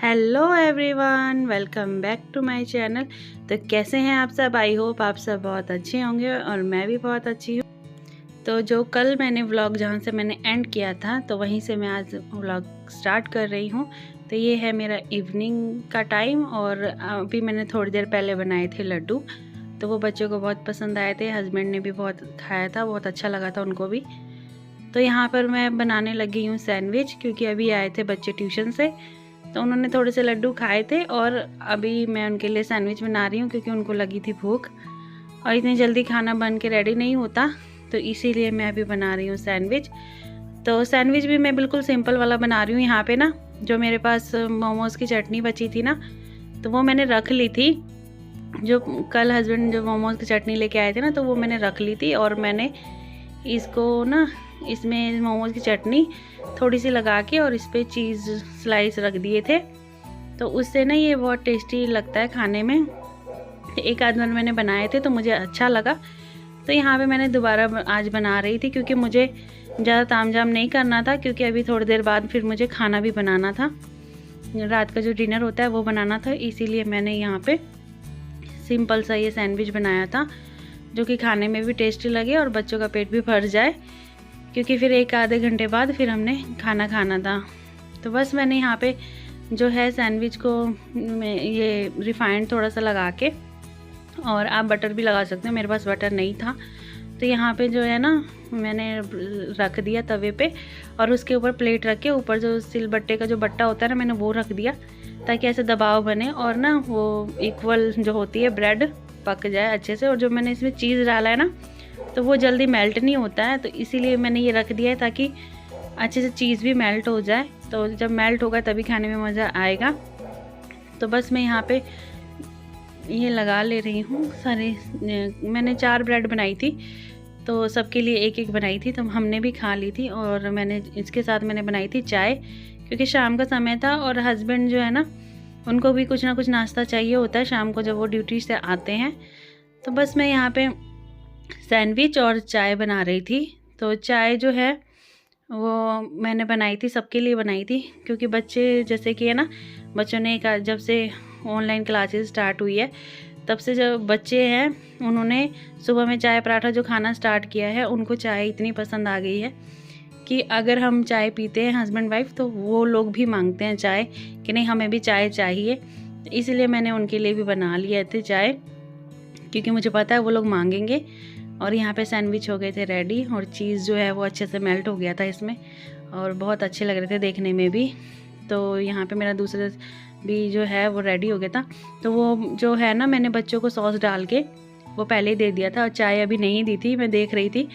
Hello everyone, welcome back to my channel. तो कैसे हैं आप सब? आई होप आप सब बहुत अच्छे होंगे और मैं भी बहुत अच्छी हूँ। तो जो कल मैंने व्लॉग जहाँ से मैंने एंड किया था, तो वहीं से मैं आज व्लॉग स्टार्ट कर रही हूँ। तो ये है मेरा इवनिंग का टाइम और अभी मैंने थोड़ी देर पहले बनाए थे लड्डू। तो वो बच्चों को बहुत पसंद आए थे, हस्बैंड ने भी बहुत खाया था, बहुत अच्छा लगा था उनको भी। तो यहाँ पर मैं बनाने लगी हूँ सैंडविच, क्योंकि अभी आए थे बच्चे ट्यूशन से, तो उन्होंने थोड़े से लड्डू खाए थे और अभी मैं उनके लिए सैंडविच बना रही हूँ क्योंकि उनको लगी थी भूख और इतनी जल्दी खाना बन के रेडी नहीं होता, तो इसीलिए मैं अभी बना रही हूँ सैंडविच। तो सैंडविच भी मैं बिल्कुल सिंपल वाला बना रही हूँ। यहाँ पे ना जो मेरे पास मोमोज़ की चटनी बची थी ना, तो वो मैंने रख ली थी। जो कल हस्बैंड जो मोमोज़ की चटनी लेके आए थे ना, तो वो मैंने रख ली थी और मैंने इसको ना इसमें मोमोज़ की चटनी थोड़ी सी लगा के और इस पर चीज़ स्लाइस रख दिए थे। तो उससे ना ये बहुत टेस्टी लगता है खाने में। एक आध बार मैंने बनाए थे तो मुझे अच्छा लगा, तो यहाँ पे मैंने दोबारा आज बना रही थी क्योंकि मुझे ज़्यादा तामझाम नहीं करना था, क्योंकि अभी थोड़ी देर बाद फिर मुझे खाना भी बनाना था, रात का जो डिनर होता है वो बनाना था। इसीलिए मैंने यहाँ पे सिंपल सा ये सैंडविच बनाया था, जो कि खाने में भी टेस्टी लगे और बच्चों का पेट भी भर जाए, क्योंकि फिर एक आधे घंटे बाद फिर हमने खाना खाना था। तो बस मैंने यहाँ पे जो है सैंडविच को ये रिफाइंड थोड़ा सा लगा के, और आप बटर भी लगा सकते हो, मेरे पास बटर नहीं था, तो यहाँ पे जो है ना मैंने रख दिया तवे पे और उसके ऊपर प्लेट रख के ऊपर जो सिलबट्टे का जो बट्टा होता है ना, मैंने वो रख दिया ताकि ऐसे दबाव बने और ना वो इक्वल जो होती है ब्रेड पक जाए अच्छे से। और जो मैंने इसमें चीज़ डाला है ना, तो वो जल्दी मेल्ट नहीं होता है, तो इसीलिए मैंने ये रख दिया है ताकि अच्छे से चीज़ भी मेल्ट हो जाए। तो जब मेल्ट होगा तभी खाने में मज़ा आएगा। तो बस मैं यहाँ पे ये लगा ले रही हूँ सारे। मैंने 4 ब्रेड बनाई थी, तो सबके लिए एक एक बनाई थी, तो हमने भी खा ली थी। और मैंने इसके साथ मैंने बनाई थी चाय, क्योंकि शाम का समय था और हस्बैंड जो है ना, उनको भी कुछ ना कुछ नाश्ता चाहिए होता है शाम को जब वो ड्यूटी से आते हैं। तो बस मैं यहाँ पे सैंडविच और चाय बना रही थी। तो चाय जो है वो मैंने बनाई थी, सबके लिए बनाई थी, क्योंकि बच्चे जैसे कि है ना, बच्चों ने जब से ऑनलाइन क्लासेस स्टार्ट हुई है तब से जब बच्चे हैं, उन्होंने सुबह में चाय पराठा जो खाना स्टार्ट किया है, उनको चाय इतनी पसंद आ गई है कि अगर हम चाय पीते हैं हस्बैंड वाइफ, तो वो लोग भी मांगते हैं चाय कि नहीं हमें भी चाय चाहिए। इसलिए मैंने उनके लिए भी बना लिया थे चाय, क्योंकि मुझे पता है वो लोग मांगेंगे। और यहाँ पे सैंडविच हो गए थे रेडी और चीज़ जो है वो अच्छे से मेल्ट हो गया था इसमें और बहुत अच्छे लग रहे थे देखने में भी। तो यहाँ पे मेरा दूसरा भी जो है वो रेडी हो गया था। तो वो जो है ना, मैंने बच्चों को सॉस डाल के वो पहले ही दे दिया था और चाय अभी नहीं दी थी। मैं देख रही थी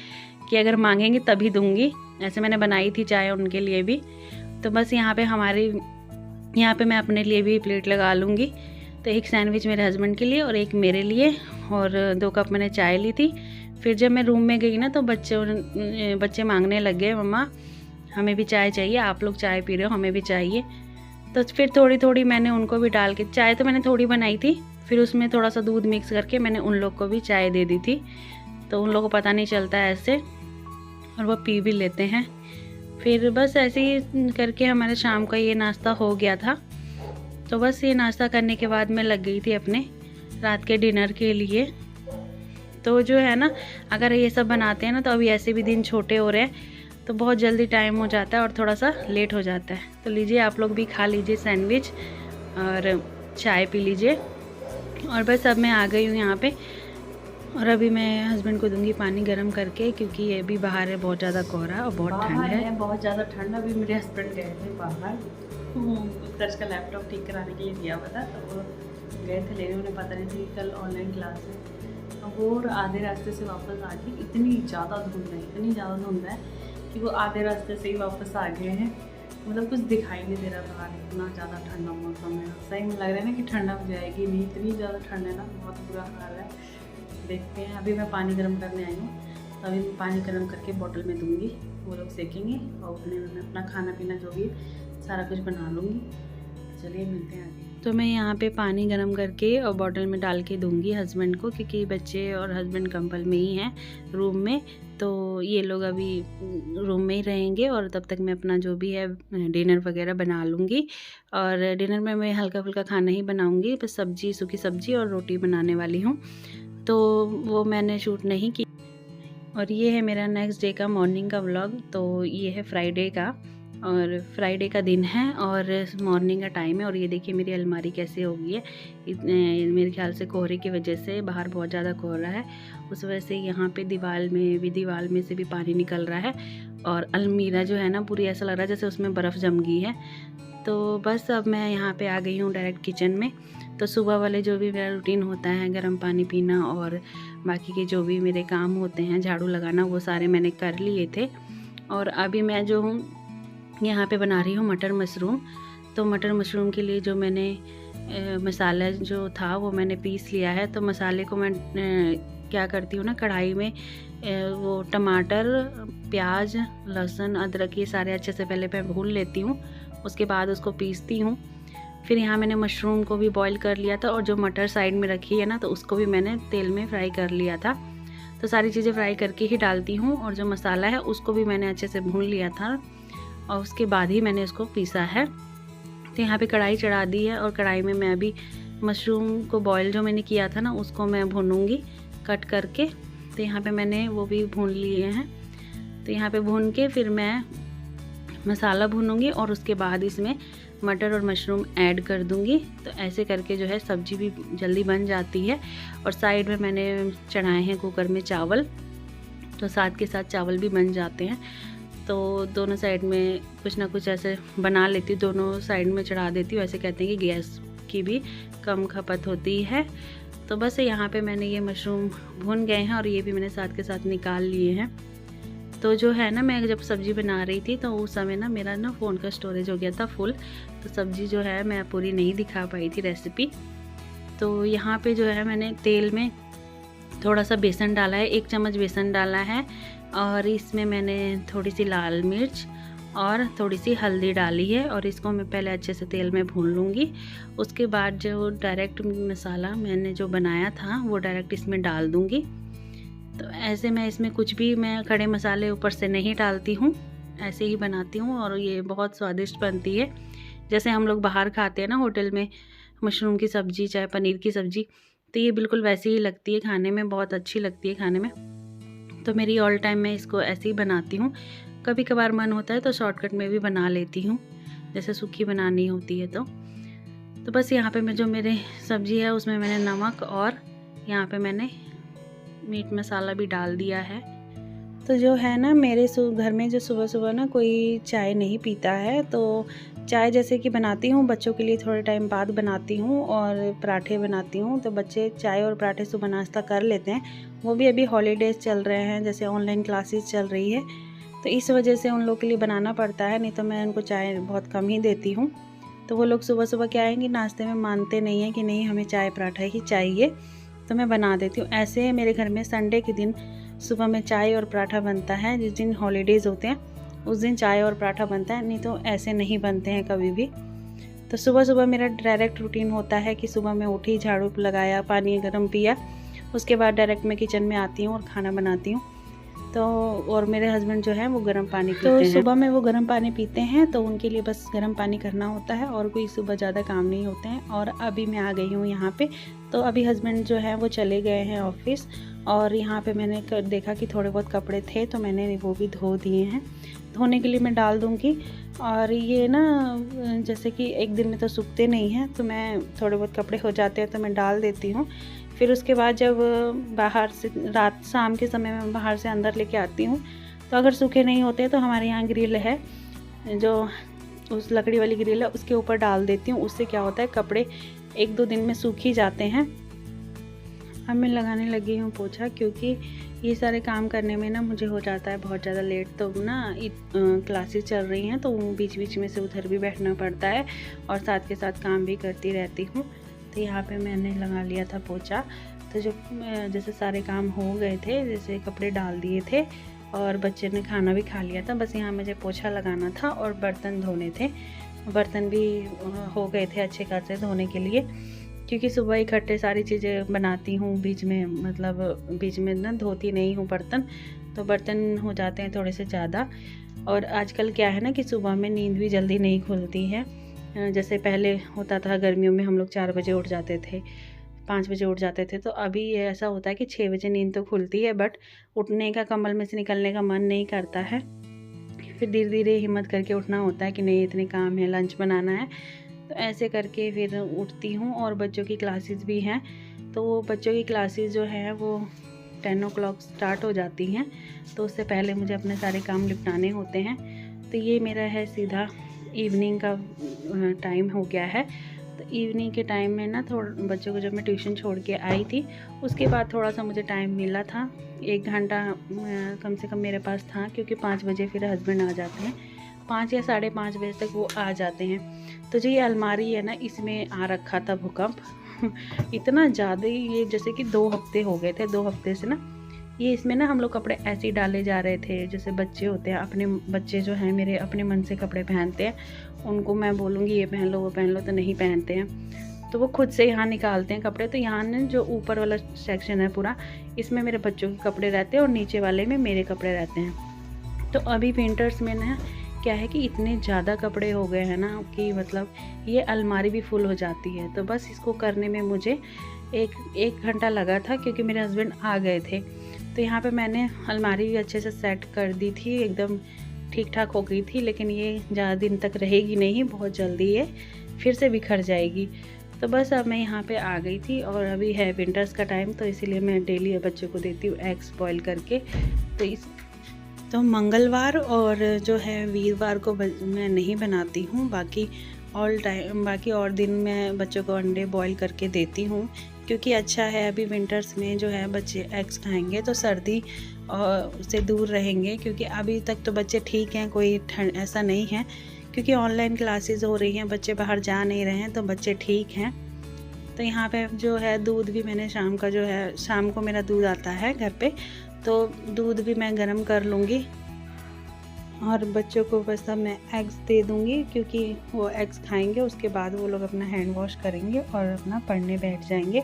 कि अगर मांगेंगे तभी दूँगी, ऐसे मैंने बनाई थी चाय उनके लिए भी। तो बस यहाँ पे मैं अपने लिए भी प्लेट लगा लूँगी। तो एक सैंडविच मेरे हस्बैंड के लिए और एक मेरे लिए, और 2 कप मैंने चाय ली थी। फिर जब मैं रूम में गई ना, तो बच्चे मांगने लग गए, मम्मा हमें भी चाय चाहिए, आप लोग चाय पी रहे हो हमें भी चाहिए। तो फिर थोड़ी थोड़ी मैंने उनको भी डाल के, चाय तो मैंने थोड़ी बनाई थी, फिर उसमें थोड़ा सा दूध मिक्स करके मैंने उन लोग को भी चाय दे दी थी। तो उन लोगों को पता नहीं चलता है ऐसे, और वो पी भी लेते हैं। फिर बस ऐसे ही करके हमारे शाम का ये नाश्ता हो गया था। तो बस ये नाश्ता करने के बाद मैं लग गई थी अपने रात के डिनर के लिए। तो जो है ना, अगर ये सब बनाते हैं ना, तो अभी ऐसे भी दिन छोटे हो रहे हैं, तो बहुत जल्दी टाइम हो जाता है और थोड़ा सा लेट हो जाता है। तो लीजिए आप लोग भी खा लीजिए सैंडविच और चाय पी लीजिए। और बस अब मैं आ गई हूँ यहाँ पे, और अभी मैं हस्बैंड को दूंगी पानी गर्म करके, क्योंकि ये भी बाहर है बहुत ज़्यादा कोहरा और बहुत ठंड है, बहुत ज़्यादा ठंड। अभी मेरे हस्बैंड गए थे बाहर, उत्कर्ष का लैपटॉप ठीक कराने के लिए दिया हुआ था, तो वो गए थे लेने। उन्हें पता नहीं थी कल ऑनलाइन क्लास है। अब वो आधे रास्ते से वापस आ गए। इतनी ज़्यादा धुंध है कि वो आधे रास्ते से ही वापस आ गए हैं। मतलब कुछ दिखाई नहीं दे रहा बाहर, इतना ज़्यादा ठंडा मौसम है। सही में लग रहा है ना कि ठंडा हो जाएगी, नहीं इतनी ज़्यादा ठंड है ना, बहुत बुरा हाल है। देखते हैं। अभी मैं पानी गर्म करने आई हूँ, तो अभी मैं पानी गर्म करके बोतल में दूँगी, वो लोग सेकेंगे और उतने में मैं अपना खाना पीना जो भी सारा कुछ बना लूँगी। चलिए मिलते हैं आगे। तो मैं यहाँ पे पानी गरम करके और बॉटल में डाल के दूँगी हस्बैंड को, क्योंकि बच्चे और हस्बैंड कंपल में ही हैं रूम में, तो ये लोग अभी रूम में ही रहेंगे और तब तक मैं अपना जो भी है डिनर वगैरह बना लूँगी। और डिनर में मैं हल्का फुल्का खाना ही बनाऊँगी, बस सब्ज़ी, सूखी सब्ज़ी और रोटी बनाने वाली हूँ, तो वो मैंने शूट नहीं की। और ये है मेरा नेक्स्ट डे का मॉर्निंग का व्लॉग। तो ये है फ्राइडे का, और फ्राइडे का दिन है और मॉर्निंग का टाइम है। और ये देखिए मेरी अलमारी कैसे हो गई है, मेरे ख्याल से कोहरे की वजह से, बाहर बहुत ज़्यादा कोहरा है, उस वजह से यहाँ पे दीवार में से भी पानी निकल रहा है। और अलमीरा जो है ना पूरी ऐसा लग रहा है जैसे उसमें बर्फ़ जम गई है। तो बस अब मैं यहाँ पे आ गई हूँ डायरेक्ट किचन में। तो सुबह वाले जो भी मेरा रूटीन होता है, गर्म पानी पीना और बाकी के जो भी मेरे काम होते हैं, झाड़ू लगाना, वो सारे मैंने कर लिए थे। और अभी मैं जो हूँ यहाँ पे बना रही हूँ मटर मशरूम। तो मटर मशरूम के लिए जो मैंने मसाला जो था वो मैंने पीस लिया है। तो मसाले को मैं क्या करती हूँ ना, कढ़ाई में वो टमाटर, प्याज, लहसुन, अदरक, ये सारे अच्छे से पहले मैं भून लेती हूँ, उसके बाद उसको पीसती हूँ। फिर यहाँ मैंने मशरूम को भी बॉईल कर लिया था, और जो मटर साइड में रखी है ना, तो उसको भी मैंने तेल में फ्राई कर लिया था। तो सारी चीज़ें फ्राई करके ही डालती हूँ। और जो मसाला है उसको भी मैंने अच्छे से भून लिया था, और उसके बाद ही मैंने इसको पीसा है। तो यहाँ पे कढ़ाई चढ़ा दी है, और कढ़ाई में मैं अभी मशरूम को बॉईल जो मैंने किया था ना, उसको मैं भूनूंगी कट करके। तो यहाँ पे मैंने वो भी भून लिए हैं। तो यहाँ पे भून के फिर मैं मसाला भूनूंगी, और उसके बाद इसमें मटर और मशरूम ऐड कर दूंगी। तो ऐसे करके जो है सब्ज़ी भी जल्दी बन जाती है। और साइड में मैंने चढ़ाए हैं कुकर में चावल, तो साथ के साथ चावल भी बन जाते हैं। तो दोनों साइड में कुछ ना कुछ ऐसे बना लेती हूँ, दोनों साइड में चढ़ा देती हूँ। ऐसे कहते हैं कि गैस की भी कम खपत होती है। तो बस यहाँ पे मैंने ये मशरूम भून गए हैं, और ये भी मैंने साथ के साथ निकाल लिए हैं। तो जो है ना, मैं जब सब्ज़ी बना रही थी तो उस समय ना मेरा ना फ़ोन का स्टोरेज हो गया था फुल, तो सब्ज़ी जो है मैं पूरी नहीं दिखा पाई थी रेसिपी। तो यहाँ पे जो है मैंने तेल में थोड़ा सा बेसन डाला है, 1 चम्मच बेसन डाला है, और इसमें मैंने थोड़ी सी लाल मिर्च और थोड़ी सी हल्दी डाली है। और इसको मैं पहले अच्छे से तेल में भून लूँगी। उसके बाद जो डायरेक्ट मसाला मैंने जो बनाया था वो डायरेक्ट इसमें डाल दूँगी। तो ऐसे मैं इसमें कुछ भी मैं खड़े मसाले ऊपर से नहीं डालती हूँ, ऐसे ही बनाती हूँ, और ये बहुत स्वादिष्ट बनती है। जैसे हम लोग बाहर खाते हैं ना होटल में मशरूम की सब्ज़ी, चाहे पनीर की सब्ज़ी, तो ये बिल्कुल वैसी ही लगती है खाने में, बहुत अच्छी लगती है खाने में। तो मेरी ऑल टाइम मैं इसको ऐसे ही बनाती हूँ। कभी कभार मन होता है तो शॉर्टकट में भी बना लेती हूँ, जैसे सूखी बनानी होती है। तो बस यहाँ पे मैं जो मेरे सब्ज़ी है उसमें मैंने नमक और यहाँ पे मैंने मीट मसाला भी डाल दिया है। तो जो है ना, मेरे घर में जो सुबह सुबह ना कोई चाय नहीं पीता है, तो चाय जैसे कि बनाती हूँ बच्चों के लिए, थोड़े टाइम बाद बनाती हूँ, और पराठे बनाती हूँ। तो बच्चे चाय और पराठे सुबह नाश्ता कर लेते हैं। वो भी अभी हॉलीडेज़ चल रहे हैं, जैसे ऑनलाइन क्लासेस चल रही है, तो इस वजह से उन लोग के लिए बनाना पड़ता है, नहीं तो मैं उनको चाय बहुत कम ही देती हूँ। तो वो लोग सुबह सुबह क्या है कि नाश्ते में मानते नहीं हैं कि नहीं हमें चाय पराठा ही चाहिए, तो मैं बना देती हूँ। ऐसे मेरे घर में संडे के दिन सुबह में चाय और पराठा बनता है। जिस दिन हॉलीडेज़ होते हैं उस दिन चाय और पराठा बनता है, नहीं तो ऐसे नहीं बनते हैं कभी भी। तो सुबह सुबह मेरा डायरेक्ट रूटीन होता है कि सुबह मैं उठी, झाड़ू लगाया, पानी गर्म पिया, उसके बाद डायरेक्ट मैं किचन में आती हूँ और खाना बनाती हूँ। तो और मेरे हस्बैंड जो है वो गर्म पानी पीते हैं। सुबह में वो गर्म पानी पीते हैं, तो उनके लिए बस गर्म पानी करना होता है, और कोई सुबह ज़्यादा काम नहीं होते हैं। और अभी मैं आ गई हूँ यहाँ पे। तो अभी हस्बैंड जो है वो चले गए हैं ऑफिस, और यहाँ पे मैंने देखा कि थोड़े बहुत कपड़े थे, तो मैंने वो भी धो दिए हैं। धोने के लिए मैं डाल दूँगी। और ये ना जैसे कि एक दिन में तो सूखते नहीं हैं, तो मैं थोड़े बहुत कपड़े हो जाते हैं तो मैं डाल देती हूँ। फिर उसके बाद जब बाहर से रात शाम के समय में बाहर से अंदर लेके आती हूँ, तो अगर सूखे नहीं होते तो हमारे यहाँ ग्रिल है, जो उस लकड़ी वाली ग्रिल है, उसके ऊपर डाल देती हूँ। उससे क्या होता है, कपड़े 1-2 दिन में सूख ही जाते हैं। अब मैं लगाने लगी हूँ पोछा, क्योंकि ये सारे काम करने में ना मुझे हो जाता है बहुत ज़्यादा लेट। तो ना क्लासेस चल रही हैं, तो बीच बीच में से उधर भी बैठना पड़ता है, और साथ के साथ काम भी करती रहती हूँ। तो यहाँ पे मैंने लगा लिया था पोछा। तो जो जैसे सारे काम हो गए थे, जैसे कपड़े डाल दिए थे और बच्चे ने खाना भी खा लिया था, बस यहाँ मुझे पोछा लगाना था और बर्तन धोने थे। बर्तन भी हो गए थे अच्छे खासे धोने के लिए, क्योंकि सुबह इकट्ठे सारी चीज़ें बनाती हूँ, बीच में मतलब बीच में ना धोती नहीं हूँ बर्तन, तो बर्तन हो जाते हैं थोड़े से ज़्यादा। और आजकल क्या है ना कि सुबह में नींद भी जल्दी नहीं खुलती है। जैसे पहले होता था, गर्मियों में हम लोग 4 बजे उठ जाते थे, 5 बजे उठ जाते थे, तो अभी ये ऐसा होता है कि 6 बजे नींद तो खुलती है, बट उठने का, कम्बल में से निकलने का मन नहीं करता है। फिर धीरे धीरे हिम्मत करके उठना होता है कि नहीं, इतने काम है, लंच बनाना है, तो ऐसे करके फिर उठती हूँ। और बच्चों की क्लासेस भी हैं, तो वो बच्चों की क्लासेस जो हैं वो 10 ओ क्लॉक स्टार्ट हो जाती हैं, तो उससे पहले मुझे अपने सारे काम निपटाने होते हैं। तो ये मेरा है सीधा इवनिंग का टाइम हो गया है। तो इवनिंग के टाइम में ना थोड़ा बच्चों को जब मैं ट्यूशन छोड़ के आई थी, उसके बाद थोड़ा सा मुझे टाइम मिला था, 1 घंटा कम से कम मेरे पास था, क्योंकि 5 बजे फिर हस्बैंड आ जाते हैं, 5 या 5:30 बजे तक वो आ जाते हैं। तो जो ये अलमारी है ना, इसमें आ रखा था भूकंप इतना ज़्यादा ही, ये जैसे कि 2 हफ्ते हो गए थे, 2 हफ्ते से ना ये इसमें ना हम लोग कपड़े ऐसे ही डाले जा रहे थे। जैसे बच्चे होते हैं, अपने बच्चे जो हैं मेरे अपने मन से कपड़े पहनते हैं, उनको मैं बोलूँगी ये पहन लो वो पहन लो, तो नहीं पहनते हैं, तो वो खुद से यहाँ निकालते हैं कपड़े। तो यहाँ ना जो ऊपर वाला सेक्शन है पूरा, इसमें मेरे बच्चों के कपड़े रहते हैं और नीचे वाले में मेरे कपड़े रहते हैं। तो अभी विंटर्स में ना क्या है कि इतने ज़्यादा कपड़े हो गए हैं ना कि मतलब ये अलमारी भी फुल हो जाती है। तो बस इसको करने में मुझे एक घंटा लगा था, क्योंकि मेरे हस्बैंड आ गए थे। तो यहाँ पे मैंने अलमारी भी अच्छे से सेट कर दी थी, एकदम ठीक ठाक हो गई थी, लेकिन ये ज़्यादा दिन तक रहेगी नहीं, बहुत जल्दी ये फिर से बिखर जाएगी। तो बस अब मैं यहाँ पे आ गई थी, और अभी है विंटर्स का टाइम, तो इसीलिए मैं डेली बच्चों को देती हूँ एग्स बॉईल करके। तो मंगलवार और जो है वीरवार को मैं नहीं बनाती हूँ, बाकी बाकी और दिन मैं बच्चों को अंडे बॉईल करके देती हूँ, क्योंकि अच्छा है अभी विंटर्स में जो है बच्चे एग्स खाएंगे तो सर्दी से दूर रहेंगे। क्योंकि अभी तक तो बच्चे ठीक हैं, कोई ठंड ऐसा नहीं है, क्योंकि ऑनलाइन क्लासेस हो रही हैं, बच्चे बाहर जा नहीं रहे हैं, तो बच्चे ठीक हैं। तो यहाँ पे जो है दूध भी मैंने शाम का जो है, शाम को मेरा दूध आता है घर पे, तो दूध भी मैं गर्म कर लूँगी, और बच्चों को बस अब मैं एग्स दे दूँगी, क्योंकि वो एग्स खाएंगे, उसके बाद वो लोग अपना हैंड वॉश करेंगे और अपना पढ़ने बैठ जाएंगे।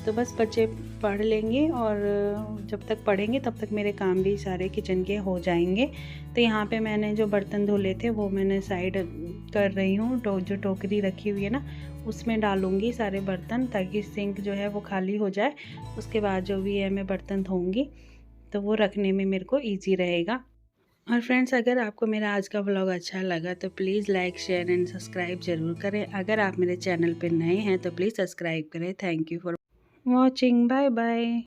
तो बस बच्चे पढ़ लेंगे, और जब तक पढ़ेंगे तब तक मेरे काम भी सारे किचन के हो जाएंगे। तो यहाँ पे मैंने जो बर्तन धुले थे वो मैंने साइड कर रही हूँ, जो टोकरी रखी हुई है ना उसमें डालूँगी सारे बर्तन, ताकि सिंक जो है वो खाली हो जाए। उसके बाद जो भी है मैं बर्तन धोऊँगी, तो वो रखने में मेरे को ईजी रहेगा। और फ्रेंड्स, अगर आपको मेरा आज का व्लॉग अच्छा लगा तो please like, share and subscribe ज़रूर करें। अगर आप मेरे चैनल पर नए हैं तो प्लीज़ सब्सक्राइब करें। Thank you for watching. Bye bye.